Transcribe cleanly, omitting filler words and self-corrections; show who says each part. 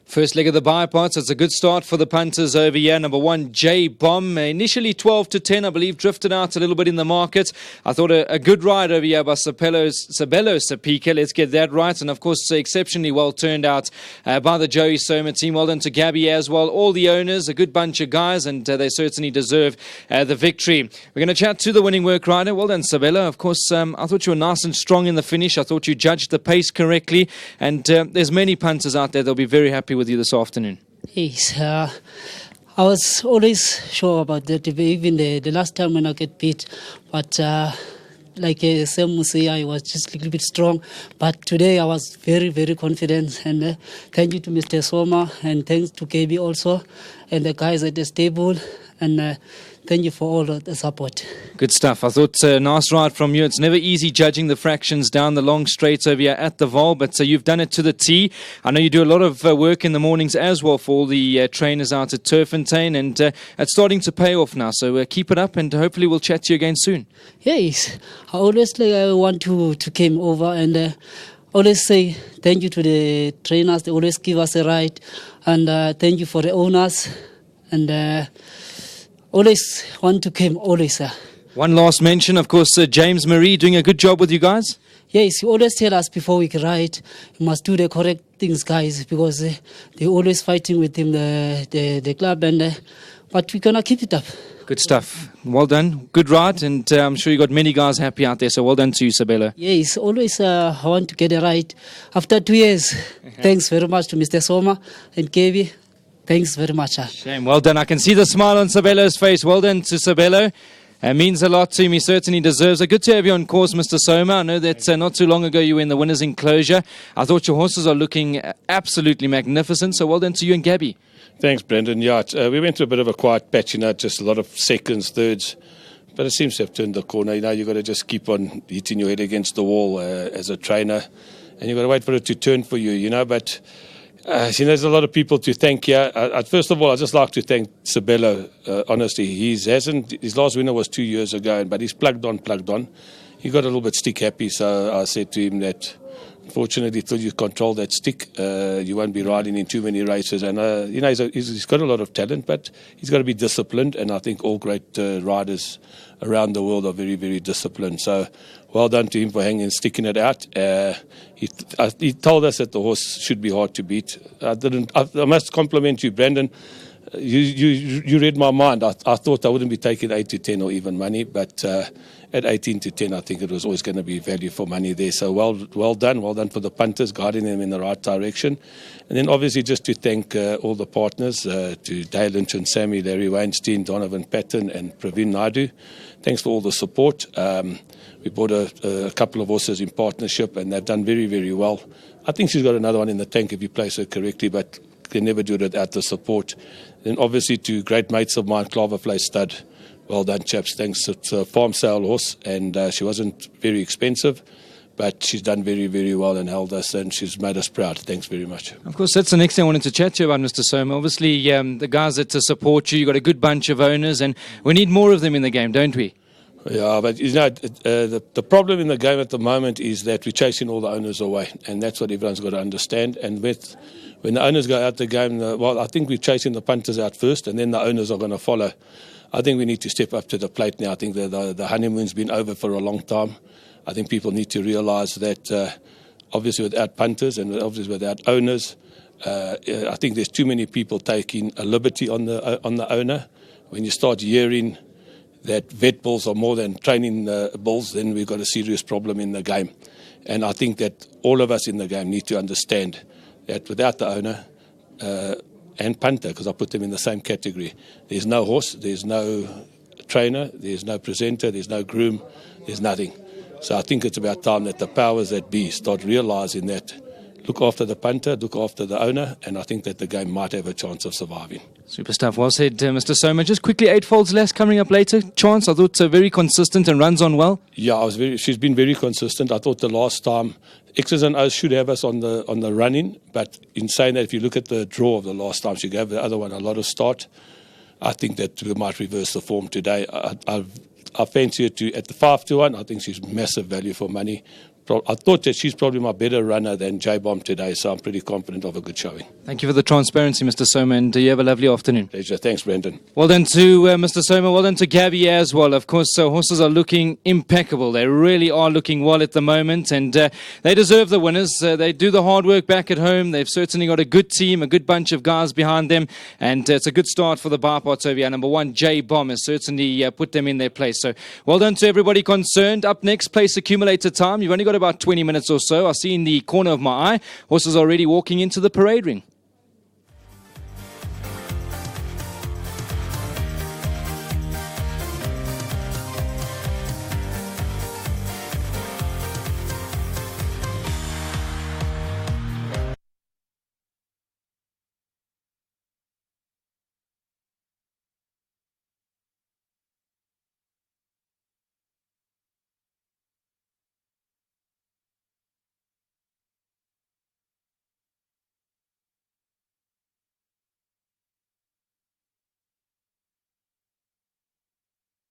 Speaker 1: First leg of the bypass, it's a good start for the punters over here. Number 1, J-Bomb, initially 12 to 10, I believe, drifted out a little bit in the market. I thought a good ride over here by Sabelo Sapika. Let's get that right. And of course, exceptionally well turned out by the Joey Soma team. Well done to Gabby as well. All the owners, a good bunch of guys, and they certainly deserve the victory. We're going to chat to the winning work rider. Well done, Sabelo. Of course, I thought you were nice and strong in the finish. I thought you judged the pace correctly. And there's many punters out there that'll be very happy with you this afternoon.
Speaker 2: Yes, I was always sure about that, even the last time when I get beat, but like Sam say, I was just a little bit strong, but today I was very, very confident, and thank you to Mr. Soma, and thanks to KB also, and the guys at the stable, and thank you for all of the support.
Speaker 1: Good stuff. I thought nice ride from you. It's never easy judging the fractions down the long straights over here at the VAAL, but you've done it to the T. I know you do a lot of work in the mornings as well for all the trainers out at Turffontein, and it's starting to pay off now. So keep it up, and hopefully we'll chat to you again soon.
Speaker 2: Yes, I always want to come over and always say thank you to the trainers. They always give us a ride, and thank you for the owners, and always want to come, always.
Speaker 1: One last mention, of course, James Marie doing a good job with you guys.
Speaker 2: Yes, he always tell us before we ride, you must do the correct things, guys, because they're always fighting with him, the club, and but we're going to keep it up.
Speaker 1: Good stuff. Well done. Good ride, and I'm sure you got many guys happy out there, so well done to you, Sabelo.
Speaker 2: Yes, always I want to get a ride after 2 years. Thanks very much to Mr. Soma and Kevi. Thanks very much.
Speaker 1: Shame. Well done. I can see the smile on Sabelo's face. Well done to Sabelo. It means a lot to him. He certainly deserves it. Good to have you on course, Mr. Soma. I know that not too long ago you were in the winner's enclosure. I thought your horses are looking absolutely magnificent. So well done to you and Gabby.
Speaker 3: Thanks, Brendan. Yeah, we went through a bit of a quiet patch, just a lot of seconds, thirds. But it seems to have turned the corner. You've got to just keep on hitting your head against the wall as a trainer. And you've got to wait for it to turn for you, But there's a lot of people to thank here. First of all, I'd just like to thank Sabelo. Honestly, his last winner was 2 years ago, but he's plugged on. He got a little bit stick happy, so I said to him that, unfortunately, till you control that stick, you won't be riding in too many races. And he's got a lot of talent, but he's got to be disciplined. And I think all great riders around the world are very, very disciplined. So well done to him for sticking it out. He told us that the horse should be hard to beat. I must compliment you, Brandon. You read my mind. I thought I wouldn't be taking 8 to 10 or even money, but at 18 to 10, I think it was always going to be value for money there. So well done. Well done for the punters, guiding them in the right direction. And then obviously just to thank all the partners, to Dale Lynch and Sammy, Larry Weinstein, Donovan Patton and Praveen Naidu. Thanks for all the support. We bought a couple of horses in partnership, and they've done very, very well. I think she's got another one in the tank if you place her correctly, but can never do it without the support. Then obviously to great mates of mine, Claverfly Stud. Well done, chaps. Thanks. It's a farm sale horse, and she wasn't very expensive, but she's done very, very well and held us, and she's made us proud. Thanks very much.
Speaker 1: Of course, that's the next thing I wanted to chat to you about, Mr. Soma. Obviously, the guys that support you, you've got a good bunch of owners, and we need more of them in the game, don't we?
Speaker 3: Yeah, but the problem in the game at the moment is that we're chasing all the owners away, and that's what everyone's got to understand. And when the owners go out the game, I think we're chasing the punters out first, and then the owners are going to follow. I think we need to step up to the plate now. I think the honeymoon's been over for a long time. I think people need to realise that obviously without punters and obviously without owners, I think there's too many people taking a liberty on the owner. When you start hearing that vet bulls are more than training bulls, then we've got a serious problem in the game. And I think that all of us in the game need to understand that without the owner and punter, because I put them in the same category, there's no horse, there's no trainer, there's no presenter, there's no groom, there's nothing. So I think it's about time that the powers that be start realising that, look after the punter, look after the owner, and I think that the game might have a chance of surviving.
Speaker 1: Super stuff. Well said, Mr. Soma. Just quickly, 8 folds less coming up later. Chance, I thought very consistent and runs on well.
Speaker 3: Yeah, she's been very consistent. I thought the last time X's and O's should have us on the run-in, but in saying that, if you look at the draw of the last time, she gave the other one a lot of start. I think that we might reverse the form today. I fancy her at the 5 to 1. I think she's massive value for money. I thought that she's probably my better runner than J-Bomb today, so I'm pretty confident of a good showing.
Speaker 1: Thank you for the transparency, Mr. Soma, and you have a lovely afternoon.
Speaker 3: Pleasure. Thanks, Brendan.
Speaker 1: Well done to Mr. Soma, well done to Gabby as well. Of course, horses are looking impeccable. They really are looking well at the moment, and they deserve the winners. They do the hard work back at home. They've certainly got a good team, a good bunch of guys behind them, and it's a good start for the bar parts over here. Number 1, J-Bomb, has certainly put them in their place. So well done to everybody concerned. Up next, place accumulator time. You've only got about 20 minutes or so. I see in the corner of my eye, horses already walking into the parade ring.